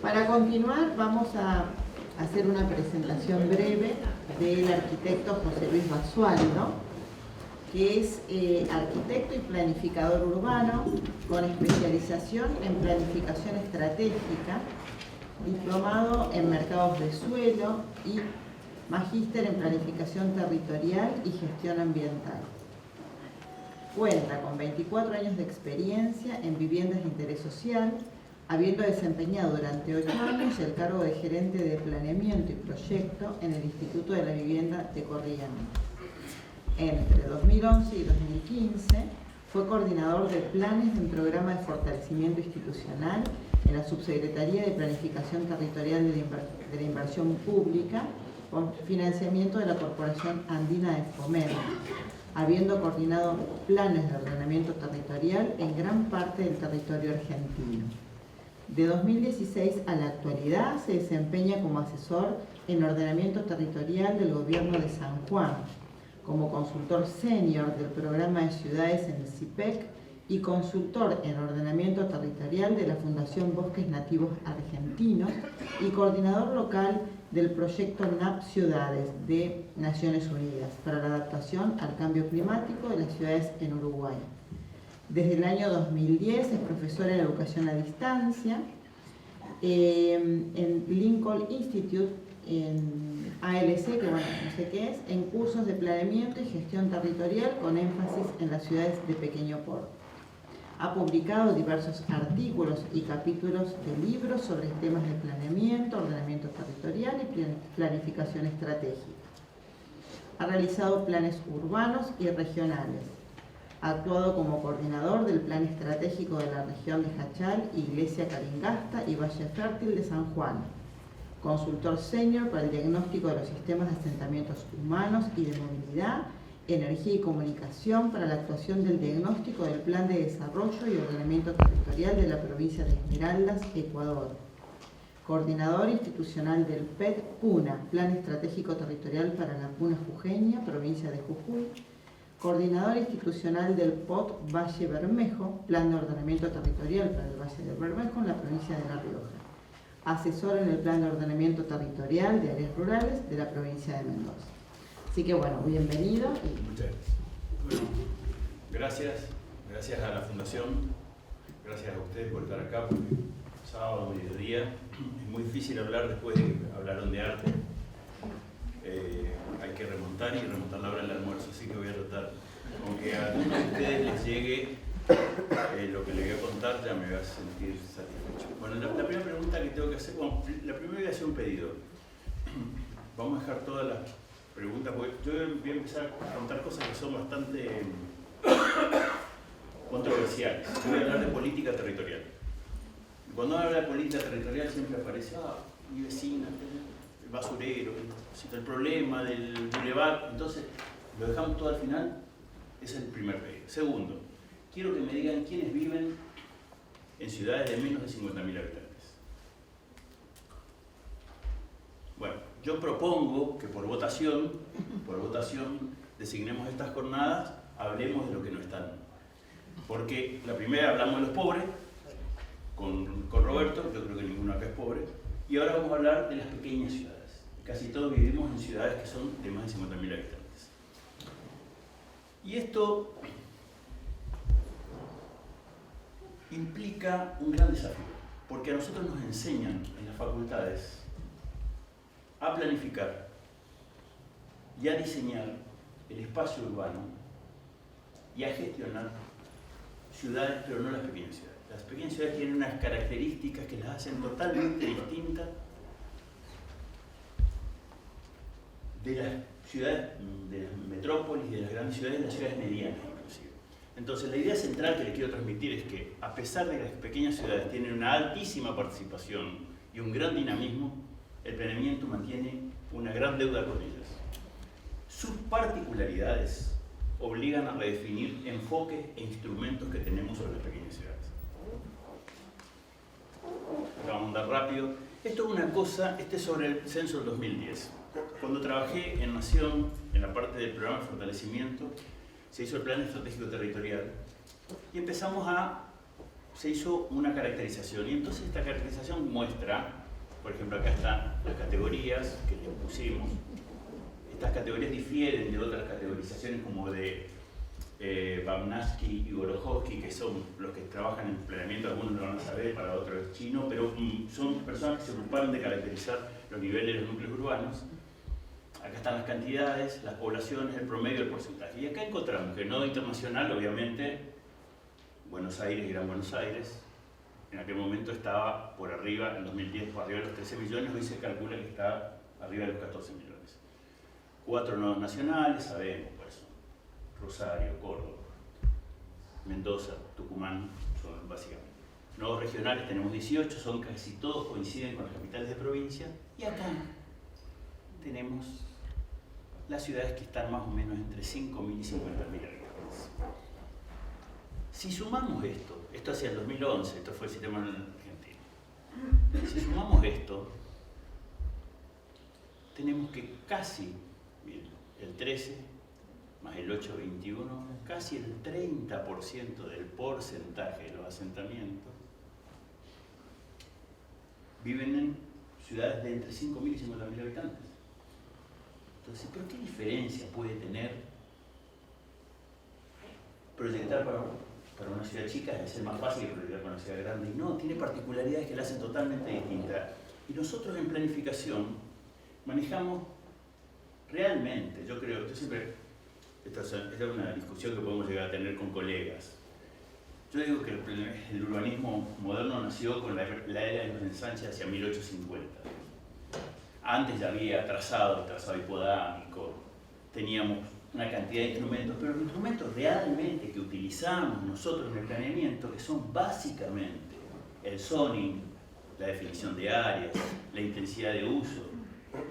Para continuar, vamos a hacer una presentación breve del arquitecto José Luis Basualdo, que es arquitecto y planificador urbano con especialización en planificación estratégica, diplomado en mercados de suelo y magíster en planificación territorial y gestión ambiental. Cuenta con 24 años de experiencia en viviendas de interés social, habiendo desempeñado durante 8 años el cargo de gerente de planeamiento y proyecto en el Instituto de la Vivienda de Corrientes. Entre 2011 y 2015 fue coordinador de planes en programa de fortalecimiento institucional en la Subsecretaría de Planificación Territorial de la Inversión Pública con financiamiento de la Corporación Andina de Fomento, habiendo coordinado planes de ordenamiento territorial en gran parte del territorio argentino. De 2016 a la actualidad se desempeña como asesor en ordenamiento territorial del Gobierno de San Juan, como consultor senior del programa de ciudades en el CIPEC y consultor en ordenamiento territorial de la Fundación Bosques Nativos Argentinos y coordinador local del proyecto NAP Ciudades de Naciones Unidas para la adaptación al cambio climático de las ciudades en Uruguay. Desde el año 2010 es profesora de educación a distancia en Lincoln Institute, en ALC, que bueno, no sé qué es, en cursos de planeamiento y gestión territorial con énfasis en las ciudades de pequeño porte. Ha publicado diversos artículos y capítulos de libros sobre temas de planeamiento, ordenamiento territorial y planificación estratégica. Ha realizado planes urbanos y regionales. Ha actuado como coordinador del Plan Estratégico de la región de Jachal, Iglesia Caringasta y Valle Fértil de San Juan. Consultor senior para el diagnóstico de los sistemas de asentamientos humanos y de movilidad, energía y comunicación para la actuación del diagnóstico del Plan de Desarrollo y Ordenamiento Territorial de la provincia de Esmeraldas, Ecuador. Coordinador institucional del PET Puna, Plan Estratégico Territorial para la Puna Jujeña, provincia de Jujuy. Coordinador institucional del POT Valle Bermejo, Plan de Ordenamiento Territorial para el Valle de Bermejo en la provincia de La Rioja. Asesor en el Plan de Ordenamiento Territorial de Áreas Rurales de la provincia de Mendoza. Así que bueno, bienvenido. Muchas gracias. Bueno, gracias a la Fundación, gracias a ustedes por estar acá, porque sábado, mediodía, es muy difícil hablar después de que hablaron de arte. Hay que remontar y remontar la hora del almuerzo, así que voy a tratar, aunque a algunos de ustedes les llegue lo que les voy a contar, ya me voy a sentir satisfecho. Bueno, la primera pregunta que tengo que hacer, bueno, la primera voy a hacer un pedido. Vamos a dejar todas las preguntas, porque yo voy a empezar a contar cosas que son bastante controversiales. Voy a hablar de política territorial. Cuando habla de política territorial siempre aparece, mi vecina, el basurero, el problema del bulevar. Entonces, lo dejamos todo al final, es el primer pedido. Segundo, quiero que me digan quiénes viven en ciudades de menos de 50.000 habitantes. Bueno, yo propongo que por votación designemos estas jornadas, hablemos de lo que no están. Porque la primera hablamos de los pobres, con Roberto, yo creo que ninguno acá es pobre, y ahora vamos a hablar de las pequeñas ciudades. Casi todos vivimos en ciudades que son de más de 50.000 habitantes. Y esto implica un gran desafío, porque a nosotros nos enseñan en las facultades a planificar y a diseñar el espacio urbano y a gestionar ciudades, pero no las pequeñas ciudades. Las pequeñas ciudades tienen unas características que las hacen totalmente distintas de las ciudades, de las metrópolis, de las grandes ciudades, de las ciudades medianas inclusive. Entonces la idea central que les quiero transmitir es que a pesar de que las pequeñas ciudades tienen una altísima participación y un gran dinamismo, el planeamiento mantiene una gran deuda con ellas. Sus particularidades obligan a redefinir enfoques e instrumentos que tenemos sobre las pequeñas ciudades. Vamos a andar rápido. Esto es una cosa, este es sobre el censo del 2010. Cuando trabajé en Nación, en la parte del programa de fortalecimiento, se hizo el Plan Estratégico Territorial y empezamos a se hizo una caracterización. Y entonces esta caracterización muestra, por ejemplo, acá están las categorías que le pusimos. Estas categorías difieren de otras categorizaciones como de Bamnaski y Gorohovsky, que son los que trabajan en planeamiento, algunos lo van a saber, para otros es chino, pero son personas que se ocuparon de caracterizar los niveles de los núcleos urbanos. Acá están las cantidades, las poblaciones, el promedio, el porcentaje. Y acá encontramos que el nodo internacional, obviamente, Buenos Aires y Gran Buenos Aires, en aquel momento estaba por arriba, en 2010 por arriba de los 13 millones, hoy se calcula que está arriba de los 14 millones. 4 nodos nacionales, sabemos cuáles son: Rosario, Córdoba, Mendoza, Tucumán, son básicamente. Nodos regionales tenemos 18, son casi todos coinciden con las capitales de provincia. Y acá tenemos las ciudades que están más o menos entre 5.000 y 50.000 habitantes. Si sumamos esto hacia el 2011, esto fue el sistema argentino. Si sumamos esto, tenemos que casi el 13 más el 8,21, casi el 30% del porcentaje de los asentamientos viven en ciudades de entre 5.000 y 50.000 habitantes. Entonces, ¿pero qué diferencia puede tener proyectar para una ciudad chica? Es ser más fácil que proyectar para una ciudad grande. Y no, tiene particularidades que la hacen totalmente distinta. Y nosotros en planificación manejamos realmente, yo siempre, esta es una discusión que podemos llegar a tener con colegas. Yo digo que el urbanismo moderno nació con la era de los ensanches hacia 1850. Antes ya había trazado hipodámico, teníamos una cantidad de instrumentos, pero los instrumentos realmente que utilizamos nosotros en el planeamiento, que son básicamente el zoning, la definición de áreas, la intensidad de uso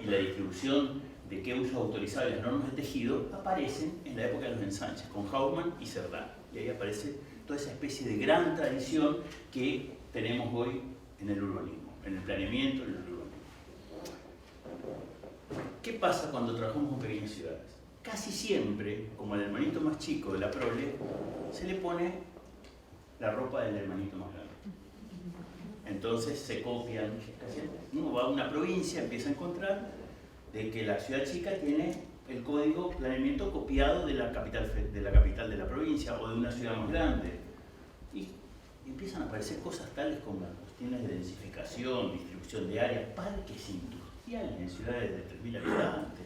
y la distribución de qué uso autorizado y las normas de tejido, aparecen en la época de los ensanches, con Hauptmann y Cerdán. Y ahí aparece toda esa especie de gran tradición que tenemos hoy en el urbanismo, en el planeamiento, en el urbanismo. ¿Qué pasa cuando trabajamos con pequeñas ciudades? Casi siempre, como el hermanito más chico de la prole, se le pone la ropa del hermanito más grande. Entonces se copian. Uno va a una provincia, empieza a encontrar de que la ciudad chica tiene el código planeamiento copiado de la capital de la provincia o de una ciudad más grande. Y empiezan a aparecer cosas tales como las cuestiones de densificación, distribución de áreas, parques industriales en ciudades de 3.000 habitantes,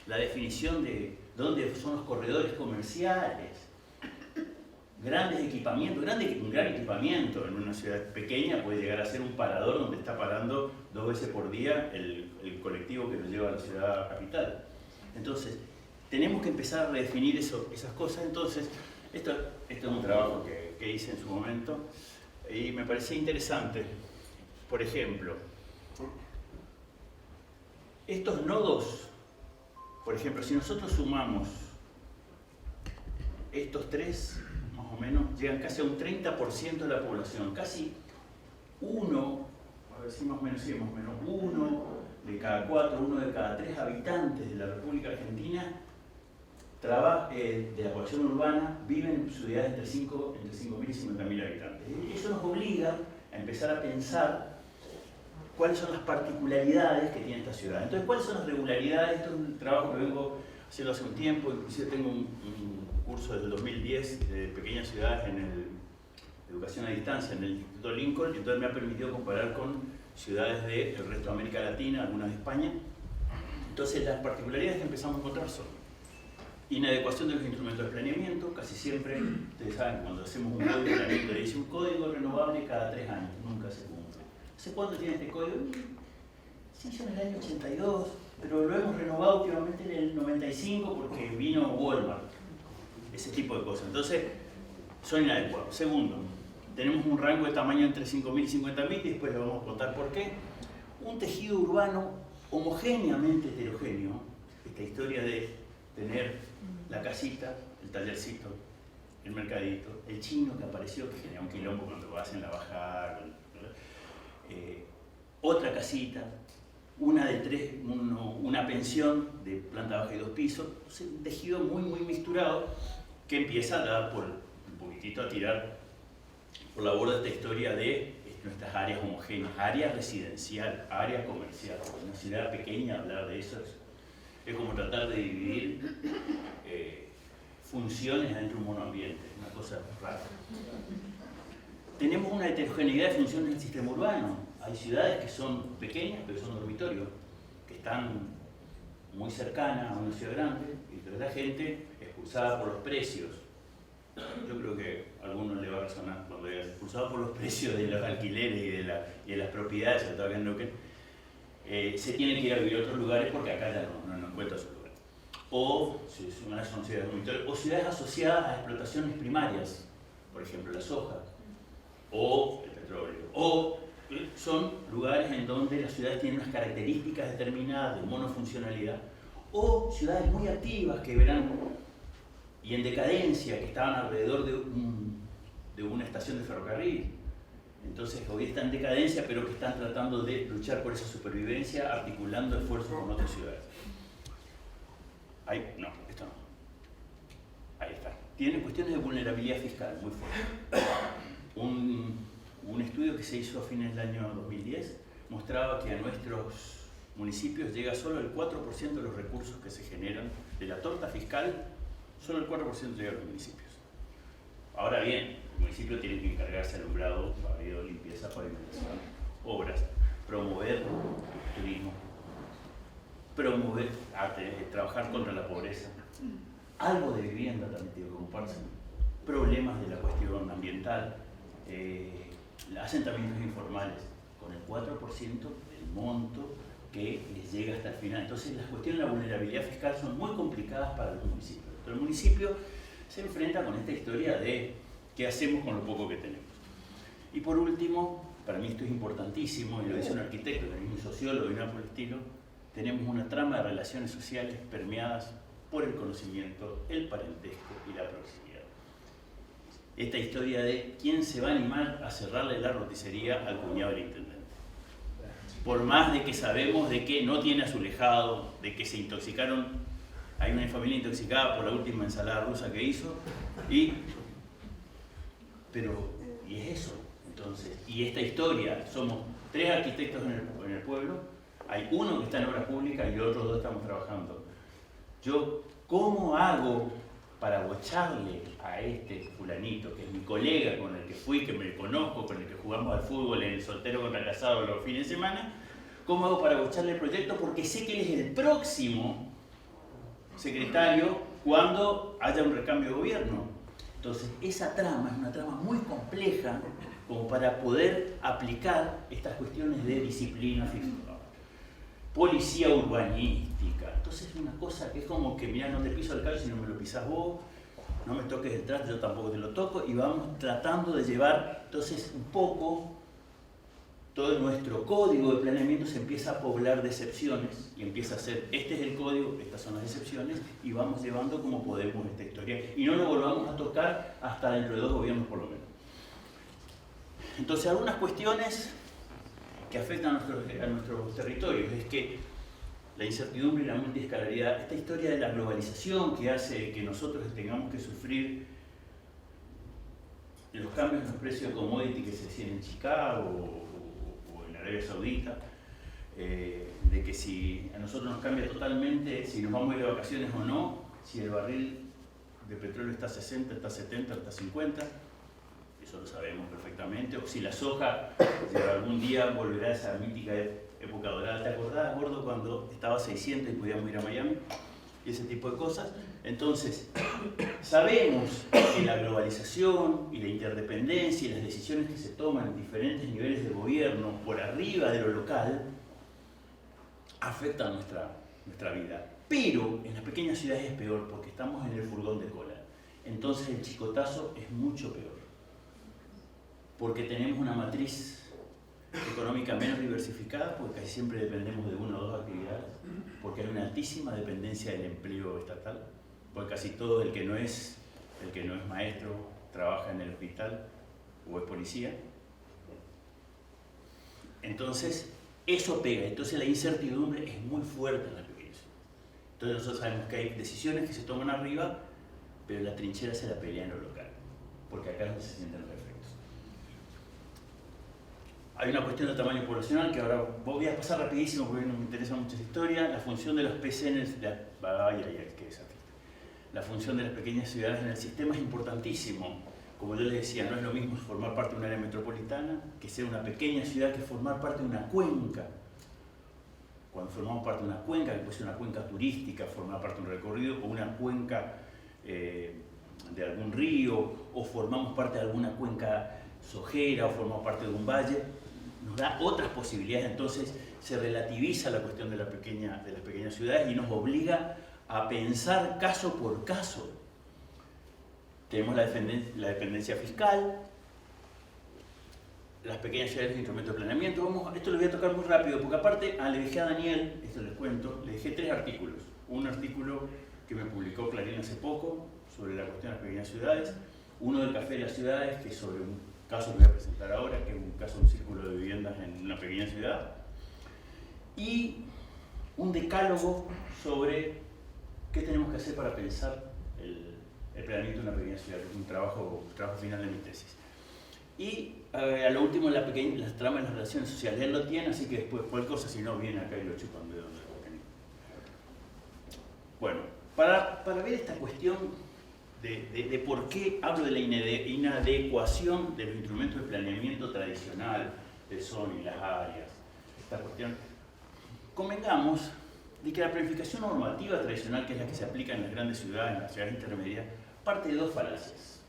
la definición de dónde son los corredores comerciales, grandes equipamientos, un gran equipamiento en una ciudad pequeña puede llegar a ser un parador donde está parando 2 veces por día el colectivo que nos lleva a la ciudad capital. Entonces, tenemos que empezar a redefinir esas cosas. Entonces, esto es un trabajo que hice en su momento y me parecía interesante. Por ejemplo, estos nodos, por ejemplo, si nosotros sumamos estos tres, más o menos, llegan casi a un 30% de la población, casi uno de cada 4, 1 de cada 3 habitantes de la República Argentina de la población urbana viven en ciudades entre 5.000 y 50.000 habitantes. Y eso nos obliga a empezar a pensar cuáles son las particularidades que tiene esta ciudad. Entonces, ¿cuáles son las regularidades? Esto es un trabajo que vengo haciendo hace un tiempo, inclusive tengo un curso desde el 2010 de pequeñas ciudades en educación a distancia en el Instituto Lincoln, y entonces me ha permitido comparar con ciudades del resto de América Latina, algunas de España. Entonces, las particularidades que empezamos a encontrar son inadecuación de los instrumentos de planeamiento. Casi siempre, ustedes saben, cuando hacemos un código de planeamiento le dice un código renovable cada 3 años, nunca se cumple. ¿Hace cuánto tiene este código? Sí, yo en el año 82, pero lo hemos renovado últimamente en el 95 porque vino Walmart, ese tipo de cosas. Entonces, son inadecuados. Segundo, tenemos un rango de tamaño entre 5.000 y 50.000 y después les vamos a contar por qué. Un tejido urbano homogéneamente heterogéneo, esta historia de tener la casita, el tallercito, el mercadito, el chino que apareció, que genera un quilombo cuando vas en la bajada, otra casita, una pensión de planta baja y 2 pisos, un tejido muy, muy misturado que empieza a dar por un poquitito a tirar por la borda esta historia de nuestras áreas homogéneas, área residencial, área comercial. En una ciudad pequeña hablar de eso es como tratar de dividir funciones dentro de un monoambiente, una cosa rara. Tenemos una heterogeneidad de funciones en el sistema urbano. Hay ciudades que son pequeñas, pero son dormitorios, que están muy cercanas a una ciudad grande, y toda la gente expulsada por los precios. Yo creo que a algunos le va a resonar cuando diga expulsado por los precios de los alquileres y de las propiedades, sobre todo acá en Neuquén, se tienen que ir a vivir a otros lugares porque acá ya no encuentra su lugar. O si son ciudades dormitorios, o ciudades asociadas a explotaciones primarias, por ejemplo la soja, o el petróleo, o son lugares en donde las ciudades tienen unas características determinadas de monofuncionalidad, o ciudades muy activas que verán y en decadencia, que estaban alrededor de una estación de ferrocarril. Entonces hoy están en decadencia, pero que están tratando de luchar por esa supervivencia, articulando esfuerzos con otras ciudades. No, esto no. Ahí está. Tiene cuestiones de vulnerabilidad fiscal muy fuertes. Un estudio que se hizo a fines del año 2010 mostraba que a nuestros municipios llega solo el 4% de los recursos que se generan de la torta fiscal, solo el 4% llega a los municipios. Ahora bien, el municipio tiene que encargarse de alumbrado, barrido, limpieza, pavimentación, obras, promover turismo, promover arte, trabajar contra la pobreza, algo de vivienda también tiene que ocuparse, problemas de la cuestión ambiental, asentamientos informales, con el 4% del monto que les llega hasta el final. Entonces las cuestiones de la vulnerabilidad fiscal son muy complicadas para los municipios. Pero el municipio se enfrenta con esta historia de qué hacemos con lo poco que tenemos. Y por último, para mí esto es importantísimo, y lo dice un arquitecto, también un sociólogo y nada por el estilo, tenemos una trama de relaciones sociales permeadas por el conocimiento, el parentesco y la proximidad. Esta historia de quién se va a animar a cerrarle la roticería al cuñado del intendente. Por más de que sabemos de que no tiene azulejado, de que se intoxicaron. Hay una familia intoxicada por la última ensalada rusa que hizo, y es eso. Entonces, y esta historia, somos 3 arquitectos en el pueblo, hay uno que está en obras públicas y otros 2 estamos trabajando. Yo, ¿cómo hago para bocharle a este fulanito, que es mi colega con el que fui, que me conozco, con el que jugamos al fútbol en el soltero contra el casado los fines de semana? ¿Cómo hago para bocharle el proyecto? Porque sé que él es el próximo secretario cuando haya un recambio de gobierno. Entonces, esa trama es una trama muy compleja como para poder aplicar estas cuestiones de disciplina fiscal, policía urbanística. Entonces, es una cosa que es como que, mira, no te piso el callo si no me lo pisas vos, no me toques el traste, yo tampoco te lo toco, y vamos tratando de llevar, entonces, un poco todo nuestro código de planeamiento se empieza a poblar de excepciones y empieza a ser, este es el código, estas son las excepciones, y vamos llevando como podemos esta historia y no lo volvamos a tocar hasta dentro de 2 gobiernos por lo menos. Entonces, algunas cuestiones que afectan a nuestros territorios es que la incertidumbre y la multiescalaridad, esta historia de la globalización que hace que nosotros tengamos que sufrir los cambios en los precios de commodity que se hacían en Chicago Arabia Saudita, de que si a nosotros nos cambia totalmente si nos vamos a ir de vacaciones o no, si el barril de petróleo está a 60, está a 70, está a 50, eso lo sabemos perfectamente, o si la soja algún día volverá a esa mítica época dorada. ¿Te acordás, Gordo, cuando estaba a 600 y podíamos ir a Miami? Y ese tipo de cosas. Entonces, sabemos que la globalización y la interdependencia y las decisiones que se toman en diferentes niveles de gobierno por arriba de lo local afectan nuestra vida. Pero en las pequeñas ciudades es peor porque estamos en el furgón de cola. Entonces el chicotazo es mucho peor. Porque tenemos una matriz económica menos diversificada, porque casi siempre dependemos de 1 o 2 actividades, porque hay una altísima dependencia del empleo estatal, porque casi todo el que no es maestro trabaja en el hospital o es policía. Entonces, eso pega. Entonces la incertidumbre es muy fuerte en las pequeñas. Entonces nosotros sabemos que hay decisiones que se toman arriba, pero la trinchera se la pelea en lo local, porque acá es donde se sienten los efectos. Hay una cuestión de tamaño poblacional que ahora voy a pasar rapidísimo porque no me interesa mucho esa historia. La función de los PCNs, qué desafío. La función de las pequeñas ciudades en el sistema es importantísimo. Como yo les decía, no es lo mismo formar parte de un área metropolitana que ser una pequeña ciudad que formar parte de una cuenca. Cuando formamos parte de una cuenca, que puede ser una cuenca turística, formar parte de un recorrido, o una cuenca de algún río, o formamos parte de alguna cuenca sojera, o formamos parte de un valle, nos da otras posibilidades. Entonces se relativiza la cuestión de las pequeñas ciudades y nos obliga a pensar caso por caso. Tenemos la dependencia fiscal, las pequeñas ciudades de instrumento de planeamiento. Esto lo voy a tocar muy rápido, porque aparte, le dejé a Daniel, esto les cuento, le dejé 3 artículos. Un artículo que me publicó Clarín hace poco, sobre la cuestión de las pequeñas ciudades. Uno del Café de las Ciudades, que es sobre un caso que voy a presentar ahora, que es un caso de un círculo de viviendas en una pequeña ciudad. Y un decálogo sobre qué tenemos que hacer para pensar el planeamiento de una pequeña ciudad, que es un trabajo final de mi tesis. Y a lo último, las tramas de las relaciones sociales. Él lo tiene, así que después cualquier cosa, si no, viene acá y lo chupan de donde lo tiene. Bueno, para ver esta cuestión de por qué hablo de la inadecuación de los instrumentos de planeamiento tradicional, de zona y las áreas, esta cuestión, convengamos de que la planificación normativa tradicional, que es la que se aplica en las grandes ciudades, en las ciudades intermedias, parte de 2 falacias.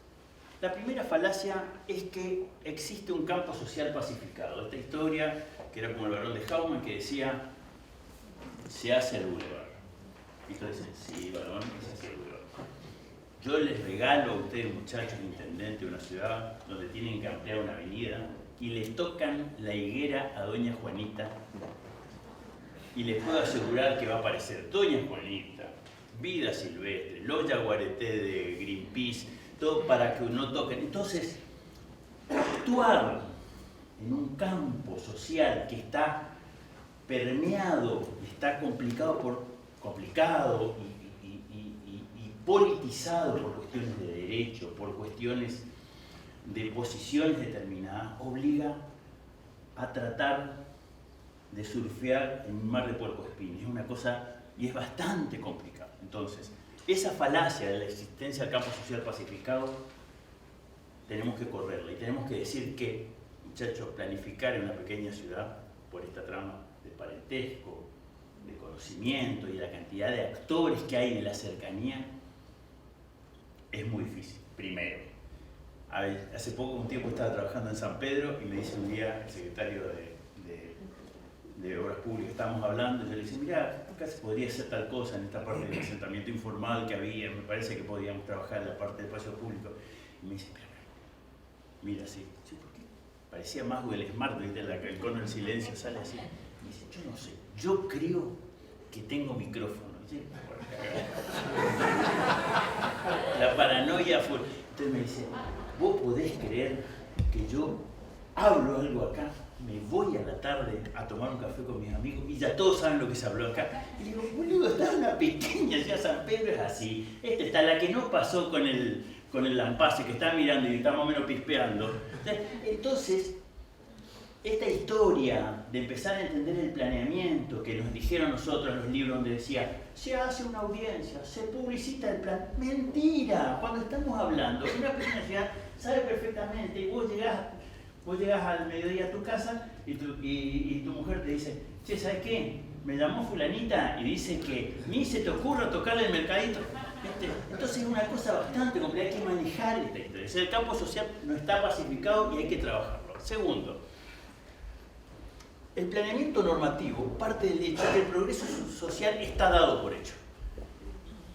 La primera falacia es que existe un campo social pacificado. Esta historia, que era como el Barón de Hauman, que decía, se hace el boulevard. Y todos dicen, sí, Barón, se hace el boulevard. Yo les regalo a ustedes, muchachos, intendentes de una ciudad donde tienen que ampliar una avenida y les tocan la higuera a Doña Juanita. Y les puedo asegurar que va a aparecer Doña Juanita, Vida Silvestre, los yaguaretés de Greenpeace, todo para que no toquen. Entonces, actuar en un campo social que está permeado, está complicado y politizado por cuestiones de derecho, por cuestiones de posiciones determinadas, obliga a tratar de surfear en un mar de puercoespines. Es una cosa, y es bastante complicado. Entonces, esa falacia de la existencia del campo social pacificado, tenemos que correrla y tenemos que decir que, muchachos, planificar en una pequeña ciudad, por esta trama de parentesco, de conocimiento y de la cantidad de actores que hay en la cercanía, es muy difícil. Primero, hace poco, un tiempo, estaba trabajando en San Pedro y me dice un día el secretario de Obras Públicas, estábamos hablando, y yo le dije, mira, acá se podría hacer tal cosa en esta parte del asentamiento informal que había, me parece que podíamos trabajar en la parte de espacio público. Y me dice, mira, sí, ¿por qué? Parecía más Google Smart, ¿viste? El cono del silencio sale así. Y dice, yo no sé, yo creo que tengo micrófono. ¿Sí? La paranoia fue. Entonces me dice, ¿vos podés creer que yo hablo algo acá? Me voy a la tarde a tomar un café con mis amigos y ya todos saben lo que se habló acá. Y digo, boludo, está una pequeña ciudad, San Pedro es así. Esta está la que no pasó con el lampazo, que está mirando y está más o menos pispeando. Entonces, esta historia de empezar a entender el planeamiento que nos dijeron nosotros en los libros donde decía, se hace una audiencia, se publicita el plan. Mentira, cuando estamos hablando, una pequeña ciudad sabe perfectamente, y vos llegás al mediodía a tu casa y tu mujer te dice, che, ¿sabes qué? Me llamó fulanita y dice que ni se te ocurra tocarle el mercadito. Entonces es una cosa bastante complicada, hay que manejar esta historia. El campo social no está pacificado y hay que trabajarlo. Segundo, el planeamiento normativo parte del hecho que el progreso social está dado por hecho.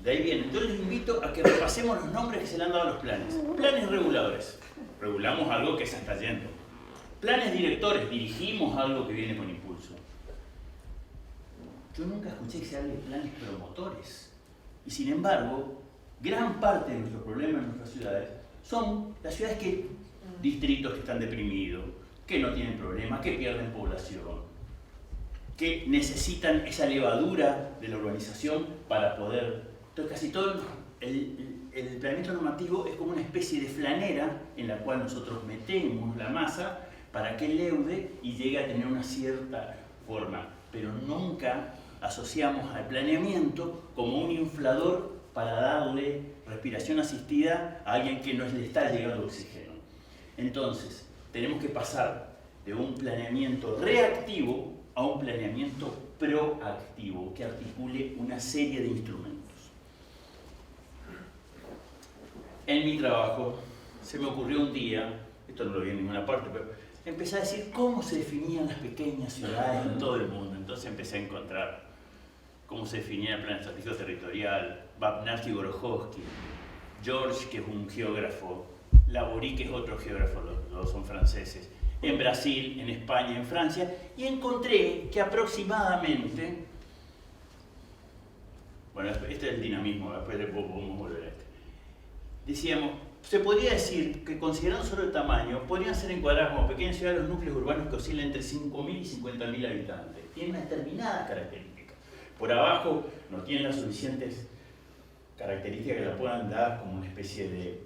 De ahí viene. Yo les invito a que repasemos los nombres que se le han dado a los planes. Planes reguladores. Regulamos algo que se está yendo. Planes directores. Dirigimos algo que viene con impulso. Yo nunca escuché que se hable de planes promotores. Y sin embargo, gran parte de nuestros problemas en nuestras ciudades son las ciudades distritos que están deprimidos, que no tienen problemas, que pierden población, que necesitan esa levadura de la urbanización para poder... Entonces casi todo el planeamiento normativo es como una especie de flanera en la cual nosotros metemos la masa para que leude y llegue a tener una cierta forma, pero nunca asociamos al planeamiento como un inflador para darle respiración asistida a alguien que no le está llegando oxígeno. Entonces, tenemos que pasar de un planeamiento reactivo a un planeamiento proactivo que articule una serie de instrumentos. En mi trabajo se me ocurrió un día, esto no lo vi en ninguna parte, pero empecé a decir cómo se definían las pequeñas ciudades en todo el mundo. Entonces empecé a encontrar cómo se definía el plan estratégico territorial, Babnarski y Gorojowski, George, que es un geógrafo, Laborie, que es otro geógrafo, los dos son franceses, en Brasil, en España, en Francia, y encontré que aproximadamente, bueno, este es el dinamismo, después podemos volver a este. Decíamos, se podría decir que considerando solo el tamaño, podrían ser encuadrados como pequeñas ciudades los núcleos urbanos que oscilan entre 5.000 y 50.000 habitantes. Tienen una determinada característica. Por abajo no tienen las suficientes características que la puedan dar como una especie de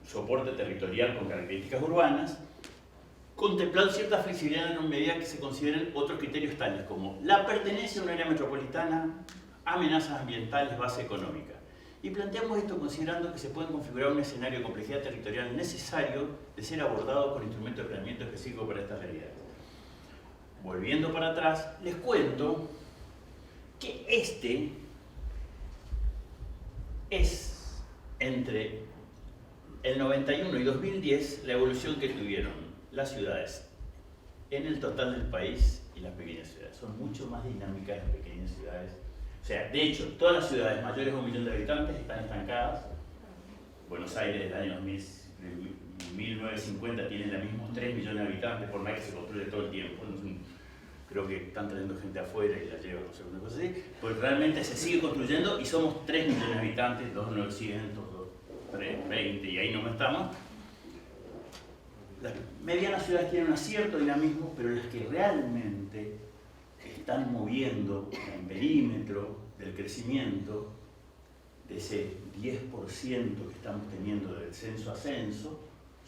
soporte territorial con características urbanas, contemplando cierta flexibilidad en una medida que se consideren otros criterios tales como la pertenencia a un área metropolitana, amenazas ambientales, base económica. Y planteamos esto considerando que se puede configurar un escenario de complejidad territorial necesario de ser abordado con instrumentos de planeamiento específico para estas realidades. Volviendo para atrás, les cuento que este es entre el 91 y 2010 la evolución que tuvieron las ciudades en el total del país y las pequeñas ciudades. Son mucho más dinámicas las pequeñas ciudades. O sea, de hecho, todas las ciudades mayores de 1 millón de habitantes están estancadas. Buenos Aires, desde el año 1950, tiene los mismos 3 millones de habitantes, por más que se construye todo el tiempo. Creo que están trayendo gente afuera y la llevan, no sé, una cosa así. Pues realmente se sigue construyendo y somos 3 millones de habitantes, 2.900, 320, y ahí no estamos. Las medianas ciudades tienen un cierto dinamismo, pero las que realmente están moviendo en perímetro del crecimiento, de ese 10% que estamos teniendo del censo a censo,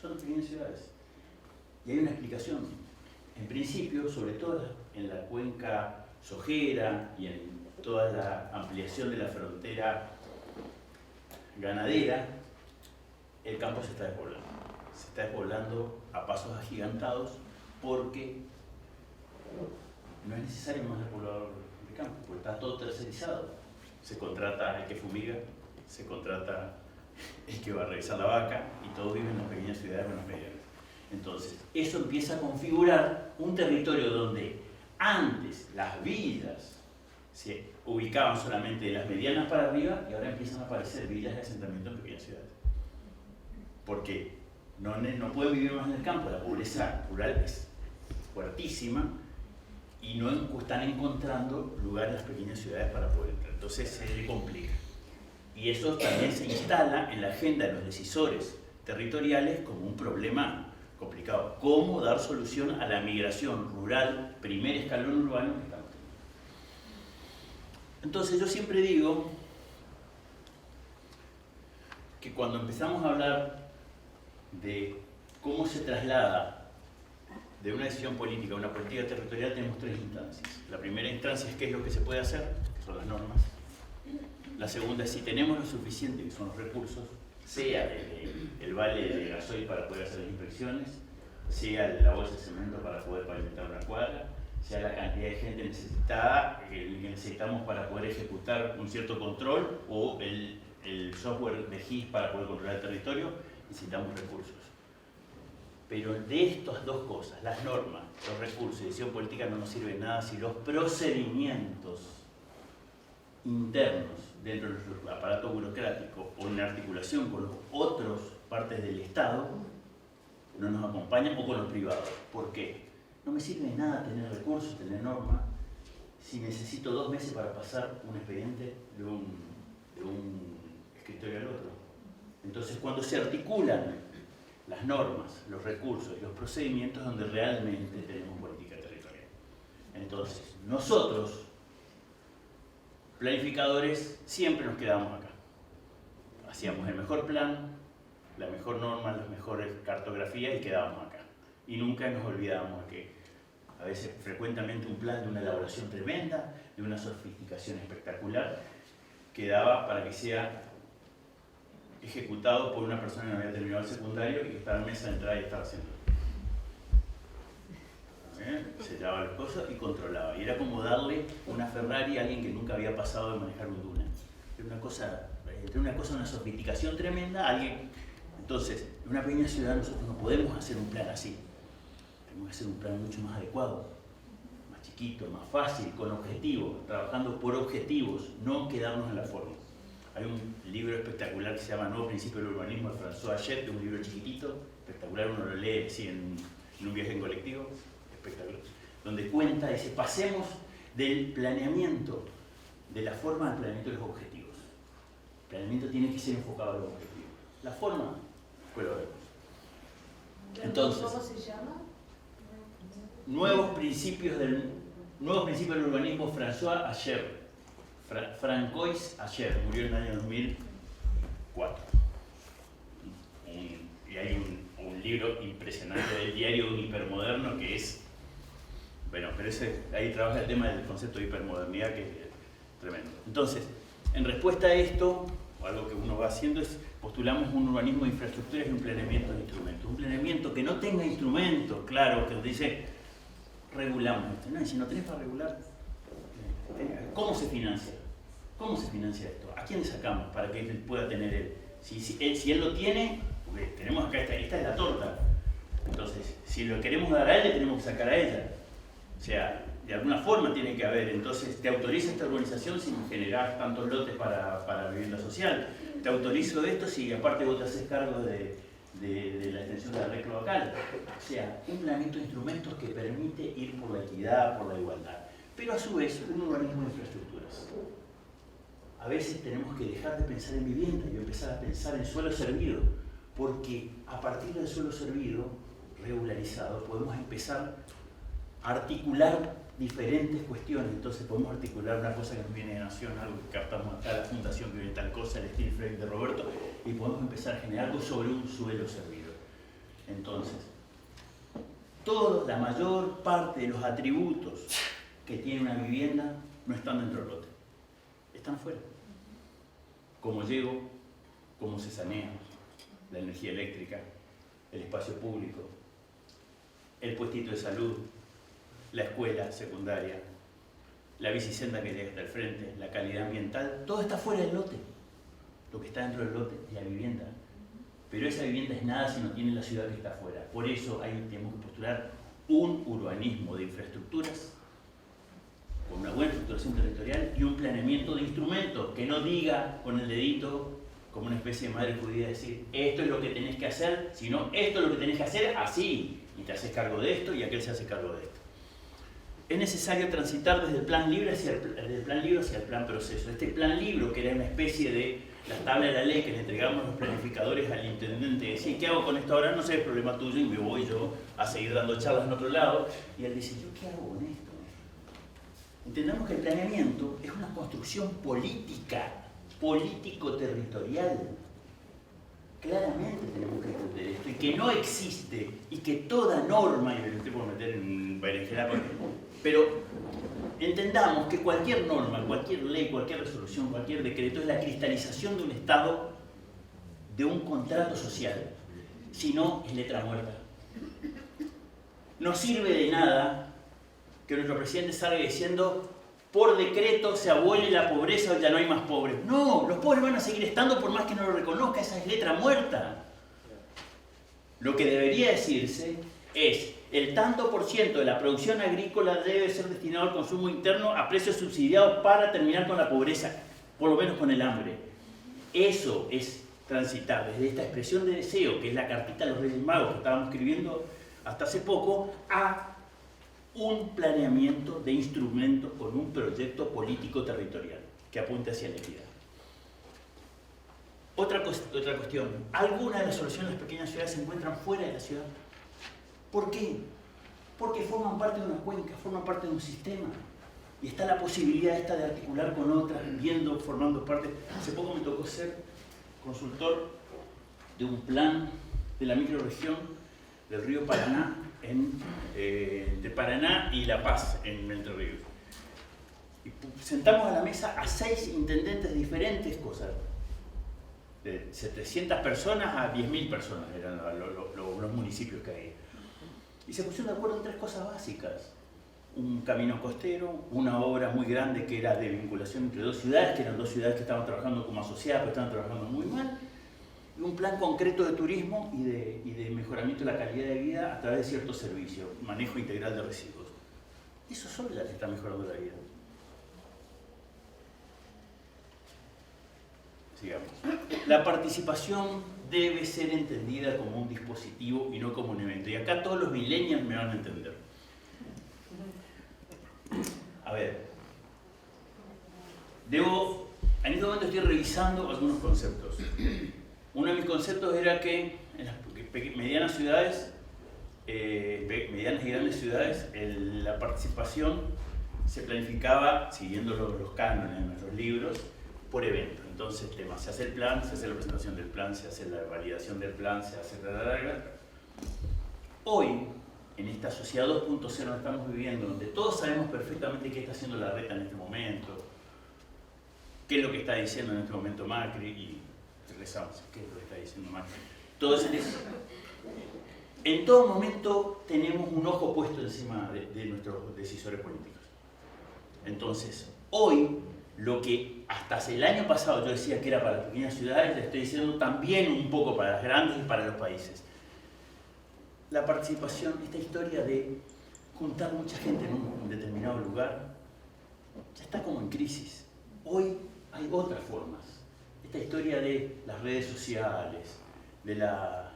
son las pequeñas ciudades. Y hay una explicación. En principio, sobre todo en la cuenca sojera y en toda la ampliación de la frontera ganadera, el campo se está despoblando. Se está despoblando a pasos agigantados porque no es necesario más despoblador de campo, porque está todo tercerizado. Se contrata el que fumiga, se contrata el que va a revisar la vaca y todos viven en las pequeñas ciudades o en las medianas. Entonces, eso empieza a configurar un territorio donde antes las villas se ubicaban solamente de las medianas para arriba y ahora empiezan a aparecer villas de asentamiento en pequeñas ciudades. Porque no pueden vivir más en el campo, la pobreza rural es fuertísima y no están encontrando lugares en las pequeñas ciudades para poder entrar. Entonces se le complica. Y eso también se instala en la agenda de los decisores territoriales como un problema complicado. ¿Cómo dar solución a la migración rural, primer escalón urbano que estamos teniendo? Entonces yo siempre digo que cuando empezamos a hablar de cómo se traslada de una decisión política a una política territorial, tenemos 3 instancias. La primera instancia es qué es lo que se puede hacer, que son las normas. La segunda es si tenemos lo suficiente, que son los recursos, sea el vale de gasoil para poder hacer las inspecciones, sea la bolsa de cemento para poder pavimentar una cuadra, sea la cantidad de gente necesitada que necesitamos para poder ejecutar un cierto control, o el software de GIS para poder controlar el territorio, necesitamos recursos. Pero de estas dos cosas, las normas, los recursos y decisión política, no nos sirve nada si los procedimientos internos dentro de nuestro aparato burocrático o en articulación con las otras partes del Estado no nos acompañan, o con los privados. ¿Por qué? No me sirve de nada tener recursos, tener normas, si necesito 2 meses para pasar un expediente de un escritorio al otro. Entonces, cuando se articulan las normas, los recursos y los procedimientos, donde realmente tenemos política territorial. Entonces, nosotros, planificadores, siempre nos quedamos acá. Hacíamos el mejor plan, la mejor norma, las mejores cartografías y quedábamos acá. Y nunca nos olvidamos que a veces frecuentemente un plan de una elaboración tremenda, de una sofisticación espectacular, que daba para que sea ejecutado por una persona que no había terminado el secundario y que estaba en mesa de entrada y estaba haciendo. Se llevaba las cosas y controlaba. Y era como darle una Ferrari a alguien que nunca había pasado de manejar un Duna. Era una cosa, una sofisticación tremenda. Entonces, en una pequeña ciudad nosotros no podemos hacer un plan así. Tenemos que hacer un plan mucho más adecuado, más chiquito, más fácil, con objetivos, trabajando por objetivos, no quedarnos en la forma. Hay un libro espectacular que se llama Nuevo Principio del Urbanismo de François Hachette, que es un libro chiquitito, espectacular, uno lo lee así en un viaje en colectivo, espectacular, donde cuenta, dice, pasemos del planeamiento, de la forma al planeamiento de los objetivos. El planeamiento tiene que ser enfocado a los objetivos. La forma, después lo vemos. Entonces, ¿cómo se llama? Nuevos principios del urbanismo, François Hachette. Francois Hachette, murió en el año 2004. Y hay un libro impresionante del diario hipermoderno que es, bueno, pero ahí trabaja el tema del concepto de hipermodernidad que es tremendo. Entonces, en respuesta a esto, algo que uno va haciendo es, postulamos un urbanismo de infraestructuras y un planeamiento de instrumentos. Un planeamiento que no tenga instrumentos, claro, que nos dice, regulamos esto. No, y si no tenés para regular, ¿cómo se financia? ¿Cómo se financia esto? ¿A quién le sacamos para que él pueda tener él? Si él lo tiene, porque tenemos acá, esta es la torta. Entonces, si lo queremos dar a él, le tenemos que sacar a ella. O sea, de alguna forma tiene que haber. Entonces, te autoriza esta urbanización si generás tantos lotes para vivienda social. Te autorizo esto si aparte vos te haces cargo de la extensión de la red cloacal. O sea, un planeamiento de instrumentos que permite ir por la equidad, por la igualdad. Pero a su vez, un urbanismo de infraestructuras. A veces tenemos que dejar de pensar en vivienda y empezar a pensar en suelo servido, porque a partir del suelo servido, regularizado, podemos empezar a articular diferentes cuestiones. Entonces podemos articular una cosa que nos viene de Nación, algo que captamos acá, la fundación que viene tal cosa, el steel frame de Roberto, y podemos empezar a generar algo sobre un suelo servido. Entonces, la mayor parte de los atributos que tiene una vivienda no están dentro del lote, están afuera. Cómo llego, cómo se sanea, la energía eléctrica, el espacio público, el puestito de salud, la escuela secundaria, la bicisenda que llega hasta el frente, la calidad ambiental, todo está fuera del lote. Lo que está dentro del lote es la vivienda. Pero esa vivienda es nada si no tiene la ciudad que está afuera. Por eso tenemos que postular un urbanismo de infraestructuras con una buena estructuración territorial y un planeamiento de instrumentos que no diga con el dedito como una especie de madre judía decir esto es lo que tenés que hacer, sino esto es lo que tenés que hacer así y te haces cargo de esto y aquel se hace cargo de esto. Es necesario transitar desde el plan libre hacia el plan proceso. Este plan libre, que era una especie de la tabla de la ley que le entregamos los planificadores al intendente, decir, ¿qué hago con esto ahora? No sé, es problema tuyo, y me voy yo a seguir dando charlas en otro lado. Y él dice, ¿yo qué hago con esto? Entendamos que el planeamiento es una construcción política, político-territorial. Claramente tenemos que entender esto, y que no existe, y que toda norma, y me estoy por meter en berenjena, pero entendamos que cualquier norma, cualquier ley, cualquier resolución, cualquier decreto es la cristalización de un Estado, de un contrato social, si no es letra muerta. No sirve de nada que nuestro presidente salga diciendo por decreto se abole la pobreza o ya no hay más pobres. No, los pobres van a seguir estando por más que no lo reconozca, esa es letra muerta. Lo que debería decirse es el tanto por ciento de la producción agrícola debe ser destinado al consumo interno a precios subsidiados para terminar con la pobreza, por lo menos con el hambre. Eso es transitar desde esta expresión de deseo, que es la cartita de los Reyes Magos que estábamos escribiendo hasta hace poco, a un planeamiento de instrumentos con un proyecto político territorial que apunte hacia la equidad. Otra cuestión, algunas de las soluciones de las pequeñas ciudades se encuentran fuera de la ciudad. ¿Por qué? Porque forman parte de una cuenca, forman parte de un sistema. Y está la posibilidad esta de articular con otras, formando parte. Hace poco me tocó ser consultor de un plan de la microrregión del río Paraná, de Paraná y La Paz, en Entre Ríos. Y sentamos a la mesa a 6 intendentes de diferentes cosas. De 700 personas a 10.000 personas eran los municipios que hay. Y se pusieron de acuerdo en 3 cosas básicas. Un camino costero, una obra muy grande que era de vinculación entre 2 ciudades, que eran 2 ciudades que estaban trabajando como asociadas, pero estaban trabajando muy mal, y un plan concreto de turismo y de mejoramiento de la calidad de vida a través de ciertos servicios, manejo integral de residuos. Eso solo ya les está mejorando la vida. Sigamos. La participación debe ser entendida como un dispositivo y no como un evento. Y acá todos los millennials me van a entender. A ver, en este momento estoy revisando algunos conceptos. Uno de mis conceptos era que en las medianas ciudades, medianas y grandes ciudades, la participación se planificaba siguiendo los cánones de nuestros libros por evento. Entonces, se hace el plan, se hace la presentación del plan, se hace la validación del plan, se hace la. Hoy, en esta sociedad 2.0 que estamos viviendo, donde todos sabemos perfectamente qué está haciendo la reta en este momento, qué es lo que está diciendo en este momento Macri, y rezamos, qué es lo que está diciendo Macri. Entonces, en todo momento tenemos un ojo puesto encima de nuestros decisores políticos. Entonces, hoy, lo que hasta el año pasado yo decía que era para las pequeñas ciudades, le estoy diciendo también un poco para las grandes y para los países. La participación, esta historia de juntar mucha gente en un determinado lugar, ya está como en crisis. Hoy hay otras formas. Esta historia de las redes sociales, de las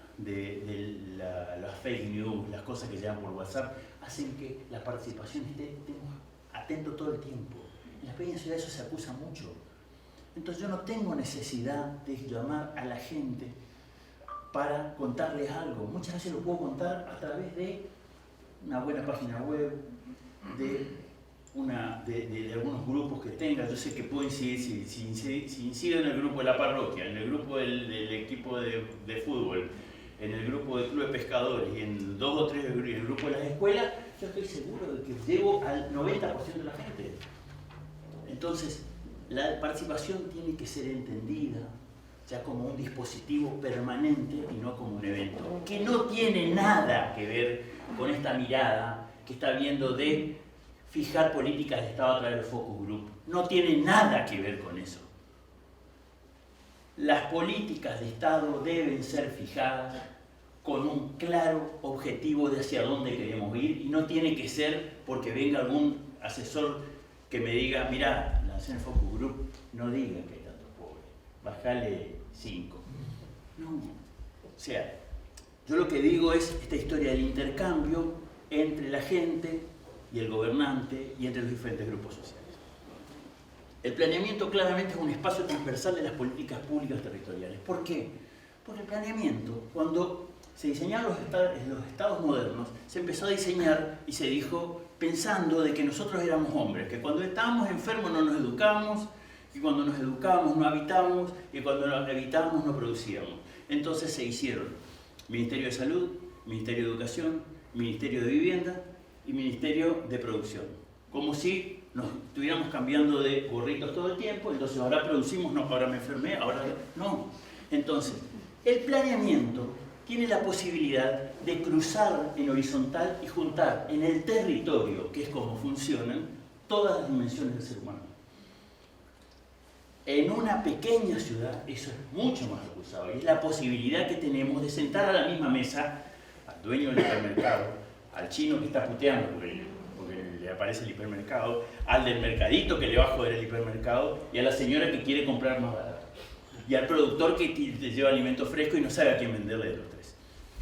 fake news, las cosas que llegan por WhatsApp, hacen que la participación esté atento todo el tiempo. En las pequeñas ciudades eso se acusa mucho. Entonces yo no tengo necesidad de llamar a la gente para contarles algo. Muchas veces lo puedo contar a través de una buena página web, de algunos grupos que tenga. Yo sé que puedo incidir, si incido en el grupo de la parroquia, en el grupo del equipo de fútbol, en el grupo del club de pescadores y en 2 o 3 en el grupo de las escuelas, yo estoy seguro de que llego al 90% de la gente. Entonces, la participación tiene que ser entendida ya como un dispositivo permanente y no como un evento, que no tiene nada que ver con esta mirada que está viendo de fijar políticas de Estado a través del focus group. No tiene nada que ver con eso. Las políticas de Estado deben ser fijadas con un claro objetivo de hacia dónde queremos ir, y no tiene que ser porque venga algún asesor que me diga, mirá, en el focus group no diga que hay tantos pobres, bajale 5. No, o sea, yo lo que digo es esta historia del intercambio entre la gente y el gobernante y entre los diferentes grupos sociales. El planeamiento claramente es un espacio transversal de las políticas públicas territoriales. ¿Por qué? Porque el planeamiento, cuando se diseñaron los estados modernos, se empezó a diseñar y se dijo pensando de que nosotros éramos hombres, que cuando estábamos enfermos no nos educábamos, y cuando nos educábamos no habitábamos, y cuando nos habitábamos no producíamos. Entonces se hicieron Ministerio de Salud, Ministerio de Educación, Ministerio de Vivienda y Ministerio de Producción. Como si nos estuviéramos cambiando de gorritos todo el tiempo, entonces ahora producimos, no, ahora me enfermé, ahora no. Entonces, el planeamiento tiene la posibilidad de cruzar en horizontal y juntar en el territorio, que es como funcionan, todas las dimensiones del ser humano. En una pequeña ciudad eso es mucho más recusado, y es la posibilidad que tenemos de sentar a la misma mesa al dueño del hipermercado, al chino que está puteando porque le aparece el hipermercado, al del mercadito que le va a joder el hipermercado, y a la señora que quiere comprar más barato, y al productor que te lleva alimento fresco y no sabe a quién venderle de los tres.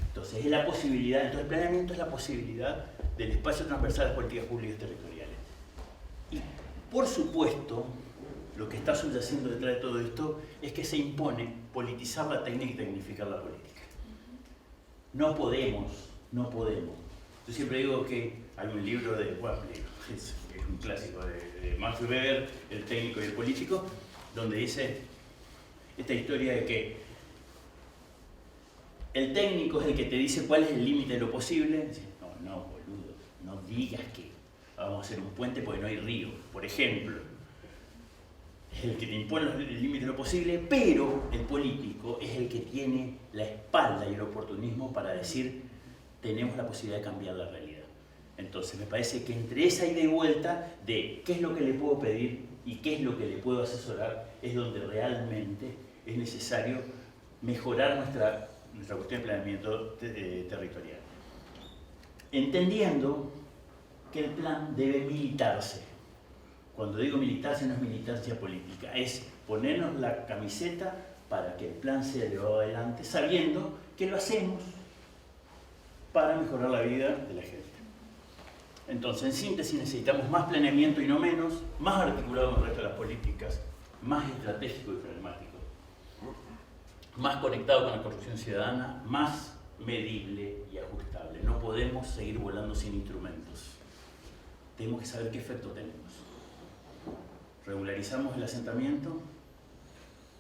Entonces es la posibilidad, entonces el planeamiento es la posibilidad del espacio transversal de las políticas públicas territoriales. Y por supuesto, lo que está subyaciendo detrás de todo esto es que se impone politizar la técnica y tecnificar la política. No podemos. Yo siempre digo que hay un libro es un clásico de Max Weber, El técnico y el político, donde dice esta historia de que El técnico es el que te dice cuál es el límite de lo posible. Dice, no, boludo, no digas que vamos a hacer un puente porque no hay río, por ejemplo. Es el que te impone el límite de lo posible, pero el político es el que tiene la espalda y el oportunismo para decir, tenemos la posibilidad de cambiar la realidad. Entonces me parece que entre esa ida y vuelta de qué es lo que le puedo pedir y qué es lo que le puedo asesorar, es donde realmente es necesario mejorar nuestra cuestión de planeamiento territorial. Entendiendo que el plan debe militarse. Cuando digo militarse no es militancia política, es ponernos la camiseta para que el plan sea llevado adelante, sabiendo que lo hacemos para mejorar la vida de la gente. Entonces, en síntesis, necesitamos más planeamiento y no menos, más articulado con el resto de las políticas, más estratégico y pragmático, más conectado con la construcción ciudadana, más medible y ajustable. No podemos seguir volando sin instrumentos. Tenemos que saber qué efecto tenemos. Regularizamos el asentamiento,